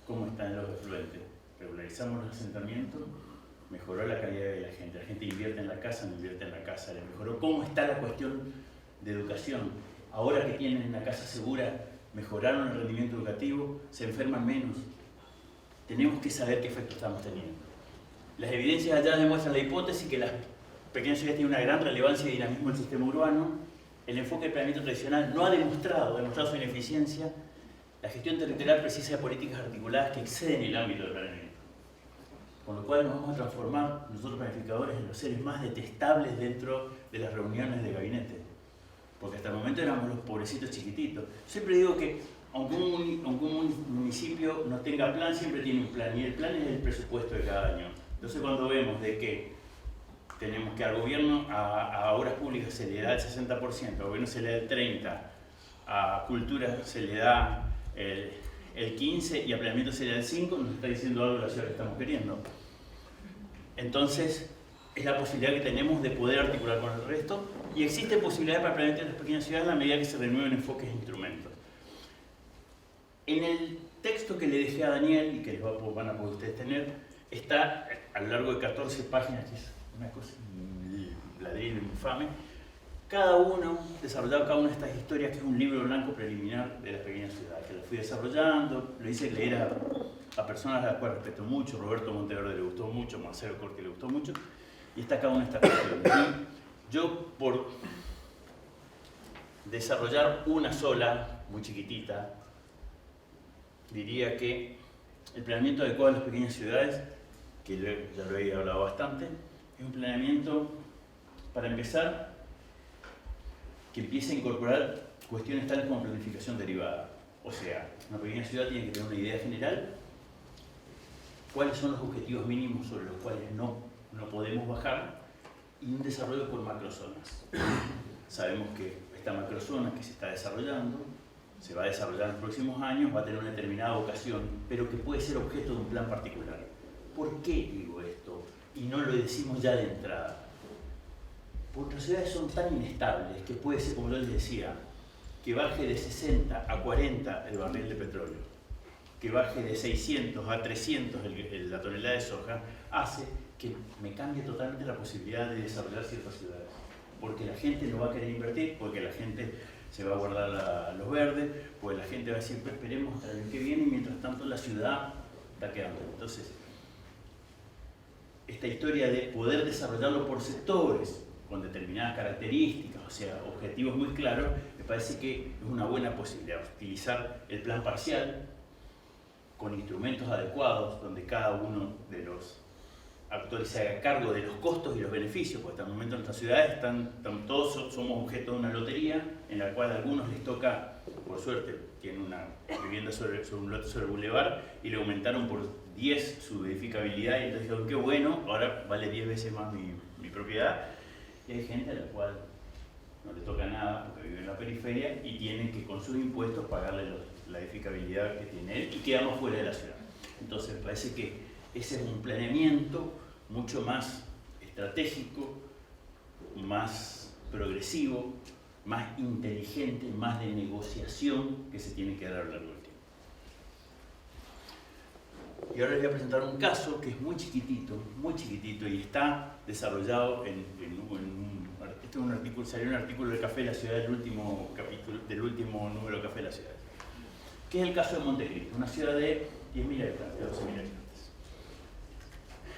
¿cómo están los efluentes? Regularizamos los asentamientos, mejoró la calidad de la gente invierte en la casa, no invierte en la casa, le mejoró. ¿Cómo está la cuestión de educación? Ahora que tienen una casa segura, mejoraron el rendimiento educativo, se enferman menos. Tenemos que saber qué efecto estamos teniendo. Las evidencias allá demuestran la hipótesis que las pequeñas ciudades tienen una gran relevancia y dinamismo del sistema urbano. El enfoque del planeamiento tradicional no ha demostrado su ineficiencia. La gestión territorial precisa de políticas articuladas que exceden el ámbito del planeamiento. Con lo cual nos vamos a transformar, nosotros planificadores, en los seres más detestables dentro de las reuniones de gabinete. Porque hasta el momento éramos los pobrecitos chiquititos. Siempre digo que aunque un municipio no tenga plan, siempre tiene un plan. Y el plan es el presupuesto de cada año. Entonces cuando vemos de que tenemos que al gobierno, a obras públicas se le da el 60%, al gobierno se le da el 30%, a cultura se le da el 15% y a planeamiento se le da el 5%, nos está diciendo algo de la ciudad que estamos queriendo. Entonces, es la posibilidad que tenemos de poder articular con el resto y existe posibilidad para el planeamiento de las pequeñas ciudades a medida que se renueven enfoques e instrumentos. En el texto que le dejé a Daniel y que les van a poder ustedes tener, está a lo largo de 14 páginas, que es una cosa, un ladrillo infame, desarrollado cada una de estas historias, que es un libro blanco preliminar de las pequeñas ciudades, que lo fui desarrollando, lo hice leer a personas a las cuales respeto mucho, Roberto Monteverde le gustó mucho, Marcelo Corti le gustó mucho, y está cada una de estas cuestiones. Yo, por desarrollar una sola, muy chiquitita, diría que el planeamiento adecuado de las pequeñas ciudades, que ya lo he hablado bastante, es un planeamiento, para empezar, que empiece a incorporar cuestiones tales como planificación derivada. O sea, una pequeña ciudad tiene que tener una idea general, cuáles son los objetivos mínimos sobre los cuales no podemos bajar, y un desarrollo por macrozonas. Sabemos que esta macrozona que se está desarrollando, se va a desarrollar en los próximos años, va a tener una determinada vocación, pero que puede ser objeto de un plan particular. ¿Por qué digo esto? Y no lo decimos ya de entrada. Porque las ciudades son tan inestables que puede ser, como yo les decía, que baje de 60 a 40 el barril de petróleo, que baje de 600 a 300 la tonelada de soja, hace que me cambie totalmente la posibilidad de desarrollar ciertas ciudades. Porque la gente no va a querer invertir, porque la gente se va a guardar los verdes, porque la gente va a decir, esperemos hasta el año que viene, y mientras tanto la ciudad está quedando. Entonces, esta historia de poder desarrollarlo por sectores, con determinadas características, o sea, objetivos muy claros, me parece que es una buena posibilidad. Utilizar el plan parcial con instrumentos adecuados, donde cada uno de los actores se haga cargo de los costos y los beneficios, porque hasta el momento en nuestras ciudades todos somos objeto de una lotería, en la cual a algunos les toca, por suerte, tienen una vivienda sobre un lote sobre el bulevar y le aumentaron por 10 su edificabilidad, y entonces dijeron, qué bueno, ahora vale 10 veces más mi propiedad. Y hay gente a la cual no le toca nada porque vive en la periferia y tiene que con sus impuestos pagarle la edificabilidad que tiene él y quedamos fuera de la ciudad. Entonces me parece que ese es un planeamiento mucho más estratégico, más progresivo, más inteligente, más de negociación que se tiene que dar a lo largo del tiempo. Y ahora les voy a presentar un caso que es muy chiquitito y está desarrollado este es un artículo, salió un artículo de Café de la Ciudad del último capítulo, del último número de Café de la Ciudad, que es el caso de Montecristo, una ciudad de 10.000 habitantes, 12.000 habitantes.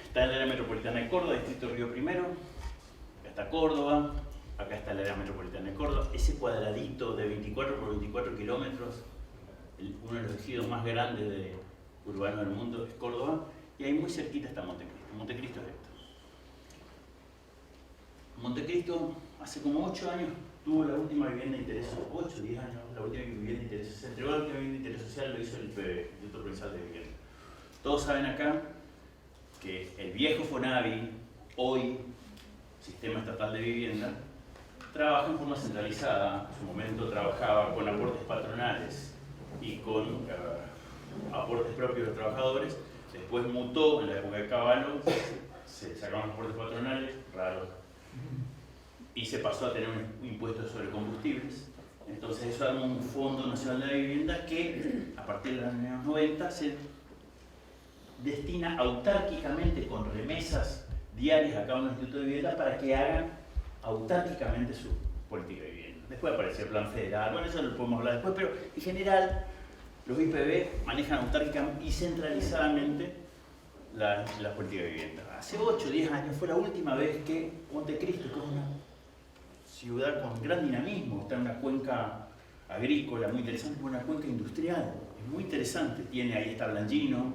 Está en el área metropolitana de Córdoba, distrito Río Primero, acá está Córdoba, acá está el área metropolitana de Córdoba, ese cuadradito de 24 por 24 kilómetros, uno de los ejidos más grandes urbanos del mundo es Córdoba, y ahí muy cerquita está Montecristo. Montecristo es esto. Montecristo hace como 8 años tuvo la última vivienda de interés, 8 o 10 años, la última vivienda de interés, se entregó la última vivienda de interés social, lo hizo el IPB, el Instituto Provincial de Vivienda. Todos saben acá que el viejo FONAVI, hoy Sistema Estatal de Vivienda, trabaja en forma centralizada. En su momento trabajaba con aportes patronales y con aportes propios de los trabajadores. Después mutó en la época de Cavallo, se sacaban los aportes patronales, raros, y se pasó a tener un impuesto sobre combustibles. Entonces eso armó un Fondo Nacional de la Vivienda que a partir de los años 90 se destina autárquicamente con remesas diarias a cada uno de los institutos de vivienda para que hagan autárquicamente su política de vivienda. Después apareció el Plan Federal, bueno, eso lo podemos hablar después, pero en general los IPB manejan autárquicamente y centralizadamente la política de vivienda. Hace 8 o 10 años fue la última vez que Montecristo, que es una ciudad con gran dinamismo, está en una cuenca agrícola muy interesante, una cuenca industrial, es muy interesante. Tiene, ahí está Blangino,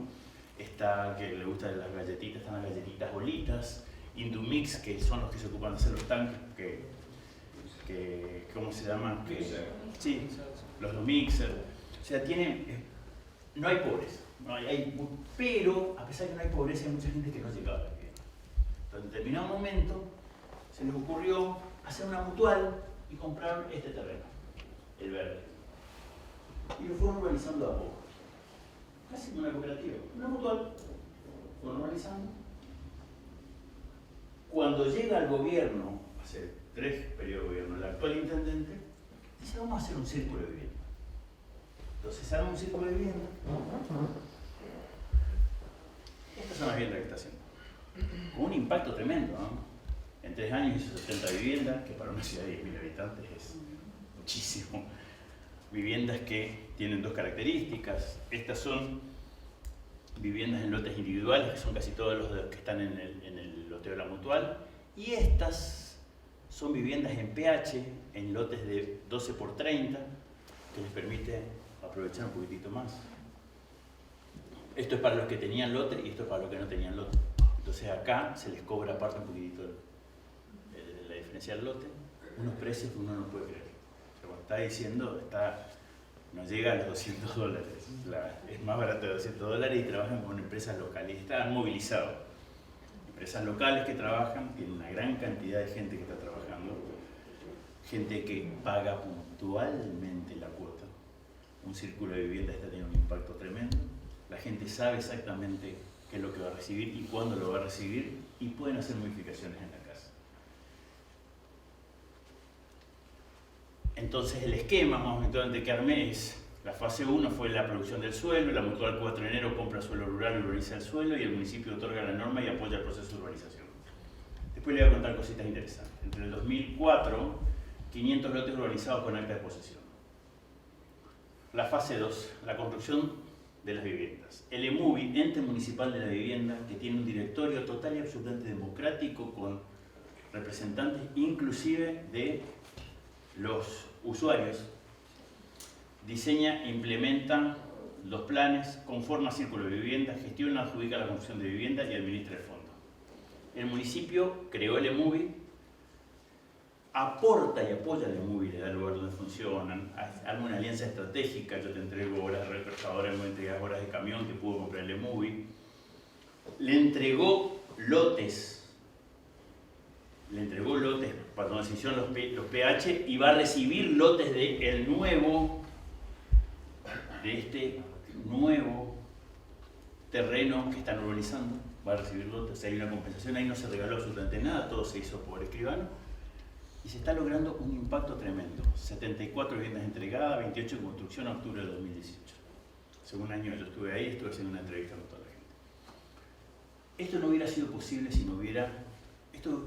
está, que le gusta las galletitas, están las galletitas bolitas, Indumix, que son los que se ocupan de hacer los tanques, ¿cómo se llaman? Sí, los Mixer. O sea, no hay pobres, pero a pesar de que no hay pobreza, hay mucha gente que no llegaba a la vivienda. Entonces, en determinado momento, se les ocurrió hacer una mutual y comprar este terreno, el verde. Y lo fueron urbanizando a poco. Casi como una cooperativa, una mutual, fueron urbanizando. Cuando llega al gobierno, hace 3 periodos de gobierno, el actual intendente, dice: vamos a hacer un círculo de vivienda. Entonces se arma un círculo de vivienda. Estas son las viviendas que está haciendo. Con un impacto tremendo, ¿no? En 3 años hizo 70 viviendas, que para una ciudad de 10.000 habitantes es muchísimo. Viviendas que tienen 2 características. Estas son viviendas en lotes individuales, que son casi todos los que están en el loteo de la mutual. Y estas son viviendas en PH, en lotes de 12 por 30, que les permite aprovechar un poquitito más. Esto es para los que tenían lote y esto es para los que no tenían lote. Entonces acá se les cobra aparte un poquitito la diferencia del lote, unos precios que uno no puede creer. Como está diciendo, no llega a los $200. Es más barato de $200 y trabajan con empresas locales. Están movilizados. Empresas locales que trabajan, tienen una gran cantidad de gente que está trabajando, gente que paga puntualmente la cuota. Un círculo de vivienda está teniendo un impacto tremendo. La gente sabe exactamente qué es lo que va a recibir y cuándo lo va a recibir y pueden hacer modificaciones en la casa. Entonces el esquema más o menos que armé es: la fase 1 fue la producción del suelo, la mutual 4 de enero compra suelo rural, urbaniza el suelo y el municipio otorga la norma y apoya el proceso de urbanización. Después le voy a contar cositas interesantes. Entre el 2004, 500 lotes urbanizados con acta de posesión. La fase 2, la construcción de las viviendas. El EMUVI, Ente Municipal de la Vivienda, que tiene un directorio total y absolutamente democrático con representantes inclusive de los usuarios, diseña e implementa los planes, conforma círculo de vivienda, gestiona, adjudica la construcción de vivienda y administra el fondo. El municipio creó el EMUVI, aporta y apoya el EMUVI, le da el lugar donde funcionan, arma una alianza estratégica: yo te entrego horas de retrasadora, me entregas horas de camión que pudo comprar el EMUVI. Le entregó lotes cuando se hicieron los PH, y va a recibir lotes de este nuevo terreno que están urbanizando. Va a recibir lotes, hay una compensación, ahí no se regaló absolutamente nada, todo se hizo por escribano. Y se está logrando un impacto tremendo. 74 viviendas entregadas, 28 en construcción a octubre de 2018. Hace un año yo estuve ahí, estuve haciendo una entrevista con toda la gente. Esto no hubiera sido posible si no hubiera... Esto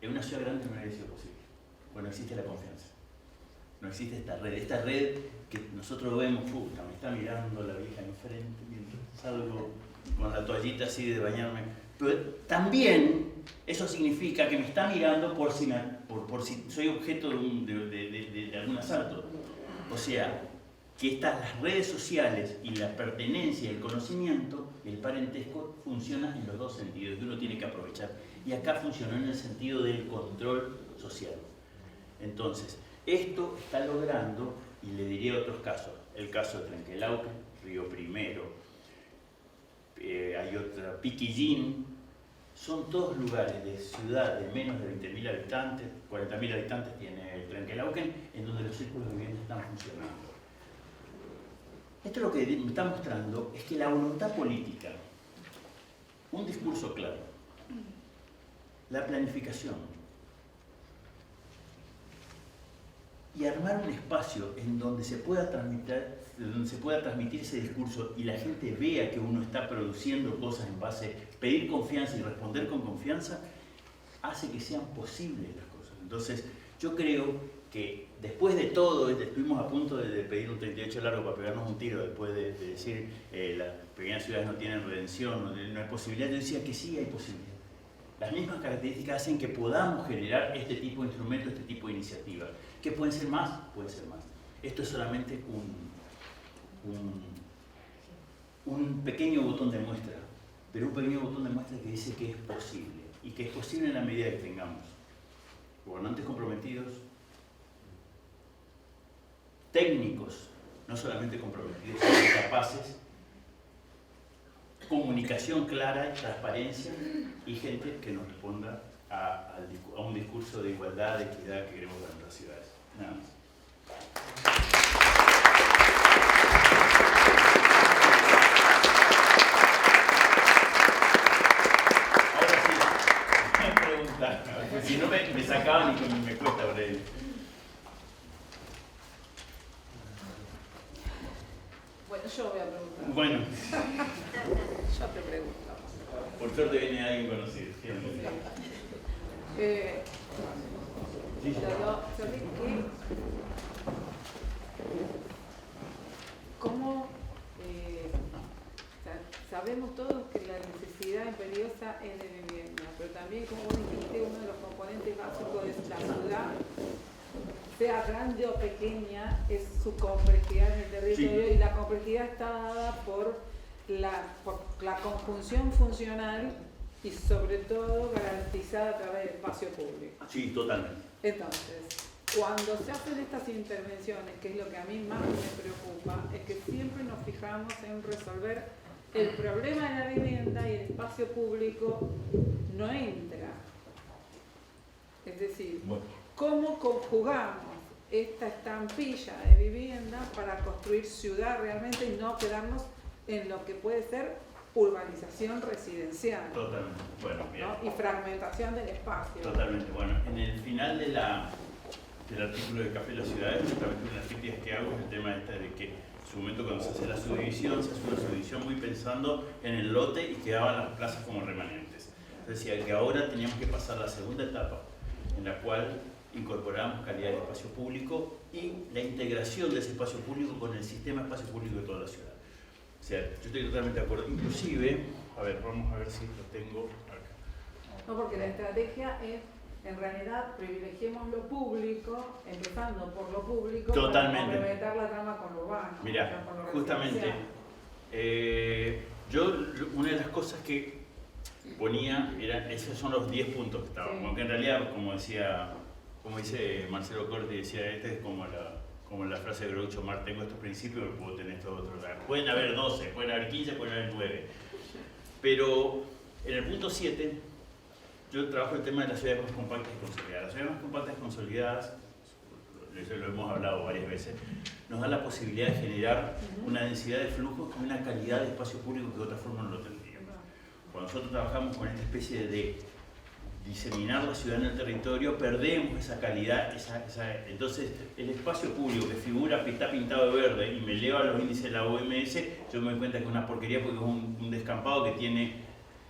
en una ciudad grande no hubiera sido posible. Bueno, existe la confianza. No existe esta red que nosotros vemos, puta, me está mirando la vieja enfrente mientras salgo con la toallita así de bañarme. Pero también eso significa que me está mirando por si soy objeto de algún asalto. O sea, que las redes sociales y la pertenencia, el conocimiento, el parentesco, funcionan en los dos sentidos que uno tiene que aprovechar. Y acá funcionó en el sentido del control social. Entonces, esto está logrando, y le diré otros casos, el caso de Trenquelauquen, Río Primero, hay otra, Piquillín, son todos lugares de ciudad de menos de 20.000 habitantes, 40.000 habitantes tiene el Trenquelauquen, en donde los círculos de vivienda están funcionando. Esto lo que me está mostrando es que la voluntad política, un discurso claro, la planificación y armar un espacio en donde se pueda transmitir ese discurso y la gente vea que uno está produciendo cosas en base, pedir confianza y responder con confianza, hace que sean posibles las cosas. Entonces, yo creo que después de todo, estuvimos a punto de pedir un 38 largo para pegarnos un tiro, después de decir las pequeñas ciudades no tienen redención, no hay posibilidad. Yo decía que sí hay posibilidad. Las mismas características hacen que podamos generar este tipo de instrumentos, este tipo de iniciativas. ¿Qué pueden ser más? Pueden ser más. Esto es solamente un pequeño botón de muestra, pero un pequeño botón de muestra que dice que es posible, y que es posible en la medida que tengamos gobernantes comprometidos, técnicos, no solamente comprometidos, sino capaces, comunicación clara, transparencia y gente que nos responda a un discurso de igualdad, de equidad que queremos ver en las ciudades. Nada más. Ahora sí, me preguntan, porque si no me sacaban y me cuesta por ahí. Bueno, yo voy a preguntar. Bueno. Yo te pregunto. Por suerte viene alguien conocido. Pero, ¿sabés qué? ¿Cómo sabemos todos que la necesidad imperiosa es de vivienda? Pero también, como vos dijiste, uno de los componentes básicos de la ciudad, sea grande o pequeña, es su complejidad en el territorio, sí. Y la complejidad está dada por la conjunción funcional y sobre todo garantizada a través del espacio público. Sí, totalmente. Entonces, cuando se hacen estas intervenciones, que es lo que a mí más me preocupa, es que siempre nos fijamos en resolver el problema de la vivienda y el espacio público no entra. Es decir, ¿cómo conjugamos esta estampilla de vivienda para construir ciudad realmente y no quedarnos en lo que puede ser urbanización residencial? Totalmente. Bueno, bien. ¿No? Y fragmentación del espacio. Totalmente. Bueno, en el final del artículo de Café de las Ciudades, justamente una de las críticas que hago es el tema de que en su momento cuando se hace la subdivisión, se hace una subdivisión muy pensando en el lote y quedaban las plazas como remanentes. Decía que ahora teníamos que pasar la segunda etapa, en la cual incorporamos calidad de espacio público y la integración de ese espacio público con el sistema de espacio público de toda la ciudad. O sea, yo estoy totalmente de acuerdo. Inclusive, a ver, vamos a ver si lo tengo acá. No, porque la estrategia es, en realidad, privilegiemos lo público, empezando por lo público, totalmente, para complementar la trama con lo urbano. Mirá, o sea, con lo justamente, una de las cosas que ponía, esos son los 10 puntos que estaban, sí. Aunque en realidad, como dice Marcelo Corti, decía, este es como la frase de Groucho Marx, tengo estos principios, pero puedo tener estos otros. Pueden haber 12, pueden haber 15, pueden haber 9. Pero en el punto 7, yo trabajo el tema de las ciudades más compactas y consolidadas. Las ciudades más compactas y consolidadas, eso lo hemos hablado varias veces, nos dan la posibilidad de generar una densidad de flujos y una calidad de espacio público que de otra forma no lo tendríamos. Cuando nosotros trabajamos con esta especie de diseminar la ciudad en el territorio, perdemos esa calidad, entonces el espacio público que figura, que está pintado de verde y me eleva los índices de la OMS, yo me doy cuenta que es una porquería porque es un descampado que tiene